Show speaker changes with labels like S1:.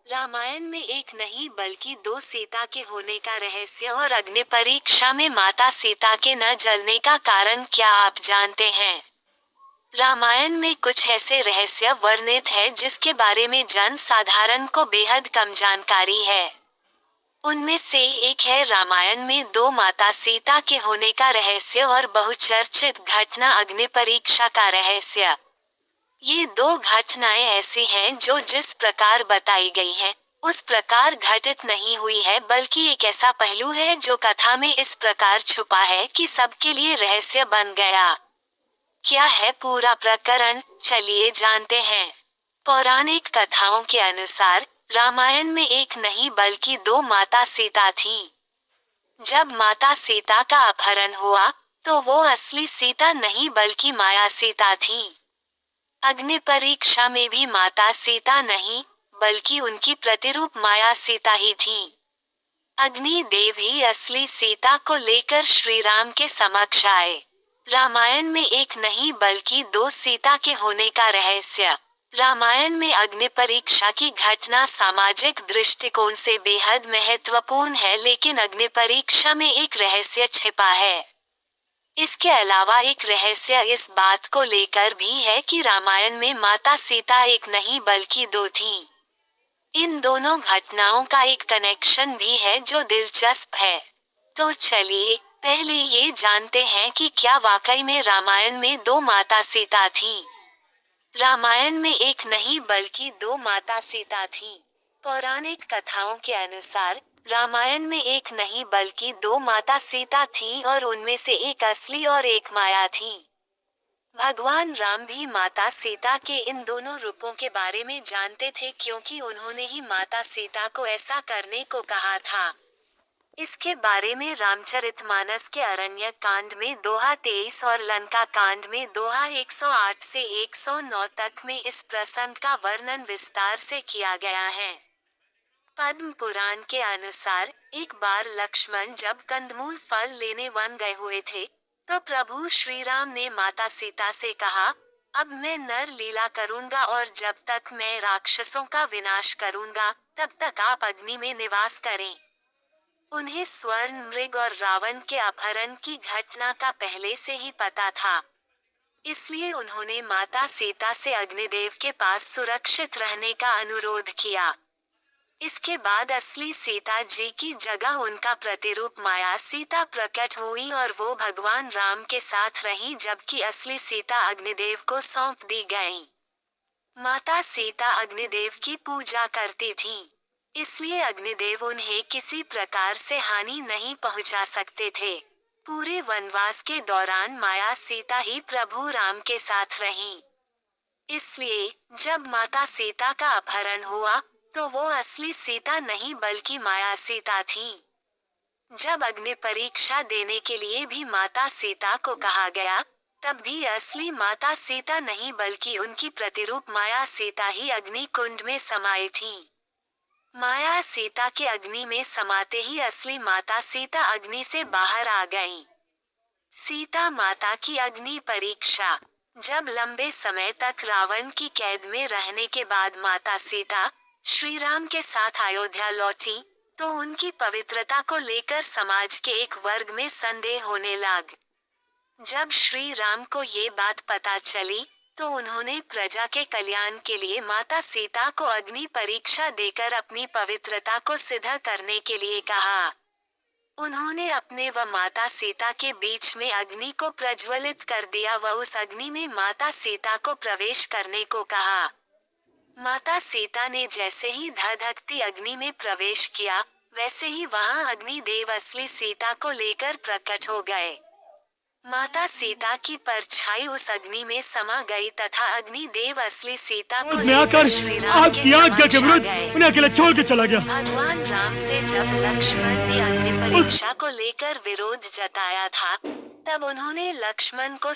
S1: रामायण में एक नहीं बल्कि दो सीता के होने का रहस्य और अग्नि परीक्षा में माता सीता के न जलने का कारण क्या आप जानते हैं? रामायण में कुछ ऐसे रहस्य वर्णित है जिसके बारे में जन साधारण को बेहद कम जानकारी है। उनमें से एक है रामायण में दो माता सीता के होने का रहस्य और बहुचर्चित घटना अग्नि परीक्षा का रहस्य। ये दो घटनाएं ऐसी हैं जो जिस प्रकार बताई गई हैं, उस प्रकार घटित नहीं हुई है, बल्कि एक ऐसा पहलू है जो कथा में इस प्रकार छुपा है कि सबके लिए रहस्य बन गया। क्या है पूरा प्रकरण, चलिए जानते हैं। पौराणिक कथाओं के अनुसार रामायण में एक नहीं बल्कि दो माता सीता थीं। जब माता सीता का अपहरण हुआ तो वो असली सीता नहीं बल्कि माया सीता थीं। अग्नि परीक्षा में भी माता सीता नहीं बल्कि उनकी प्रतिरूप माया सीता ही थीं। अग्नि देव ही असली सीता को लेकर श्री राम के समक्ष आए। रामायण में एक नहीं बल्कि दो सीता के होने का रहस्य। रामायण में अग्नि परीक्षा की घटना सामाजिक दृष्टिकोण से बेहद महत्वपूर्ण है, लेकिन अग्नि परीक्षा में एक रहस्य छिपा है। इसके अलावा एक रहस्य इस बात को लेकर भी है कि रामायण में माता सीता एक नहीं बल्कि दो थीं। इन दोनों घटनाओं का एक कनेक्शन भी है जो दिलचस्प है। तो चलिए पहले ये जानते हैं कि क्या वाकई में रामायण में दो माता सीता थीं। रामायण में एक नहीं बल्कि दो माता सीता थीं। पौराणिक कथाओं के अनुसार रामायण में एक नहीं बल्कि दो माता सीता थीं और उनमें से एक असली और एक माया थी। भगवान राम भी माता सीता के इन दोनों रूपों के बारे में जानते थे, क्योंकि उन्होंने ही माता सीता को ऐसा करने को कहा था। इसके बारे में रामचरितमानस के अरण्यक कांड में दोहा 23 और लंका कांड में दोहा 108 से 109 तक में इस प्रसंग का वर्णन विस्तार से किया गया है। पद्म पुराण के अनुसार एक बार लक्ष्मण जब कंदमूल फल लेने वन गए हुए थे, तो प्रभु श्री राम ने माता सीता से कहा, अब मैं नर लीला करूंगा और जब तक मैं राक्षसों का विनाश करूंगा तब तक आप अग्नि में निवास करें। उन्हें स्वर्ण मृग और रावण के अपहरण की घटना का पहले से ही पता था, इसलिए उन्होंने माता सीता से अग्निदेव के पास सुरक्षित रहने का अनुरोध किया। इसके बाद असली सीता जी की जगह उनका प्रतिरूप माया सीता प्रकट हुई और वो भगवान राम के साथ रही, जबकि असली सीता अग्निदेव को सौंप दी गई। माता सीता अग्निदेव की पूजा करती थीं, इसलिए अग्निदेव उन्हें किसी प्रकार से हानि नहीं पहुंचा सकते थे। पूरे वनवास के दौरान माया सीता ही प्रभु राम के साथ रहीं। इसलिए जब माता सीता का अपहरण हुआ तो वो असली सीता नहीं बल्कि माया सीता थीं। जब अग्नि परीक्षा देने के लिए भी माता सीता को कहा गया, तब भी असली माता सीता नहीं बल्कि उनकी प्रतिरूप माया सीता ही अग्नि कुंड में समाई थीं। माया सीता के अग्नि में समाते ही असली माता सीता अग्नि से बाहर आ गईं। सीता माता की अग्नि परीक्षा। जब लंबे समय तक रावण की कैद में रहने के बाद माता सीता श्री राम के साथ अयोध्या लौटी, तो उनकी पवित्रता को लेकर समाज के एक वर्ग में संदेह होने लग। जब श्री राम को ये बात पता चली तो उन्होंने प्रजा के कल्याण के लिए माता सीता को अग्नि परीक्षा देकर अपनी पवित्रता को सिद्ध करने के लिए कहा। उन्होंने अपने व माता सीता के बीच में अग्नि को प्रज्वलित कर दिया व उस अग्नि में माता सीता को प्रवेश करने को कहा। माता सीता ने जैसे ही धधकती अग्नि में प्रवेश किया, वैसे ही वहां अग्नि देव असली सीता को लेकर प्रकट हो गए। माता सीता की परछाई उस अग्नि में समा गई तथा अग्नि देव असली सीता को लेकर श्री राम के समक्ष आ गए।
S2: उन्हें अकेले छोड़ के चला गया।
S1: भगवान राम से जब लक्ष्मण ने अग्नि परीक्षा को लेकर विरोध जताया था, तब उन्होंने लक्ष्मण को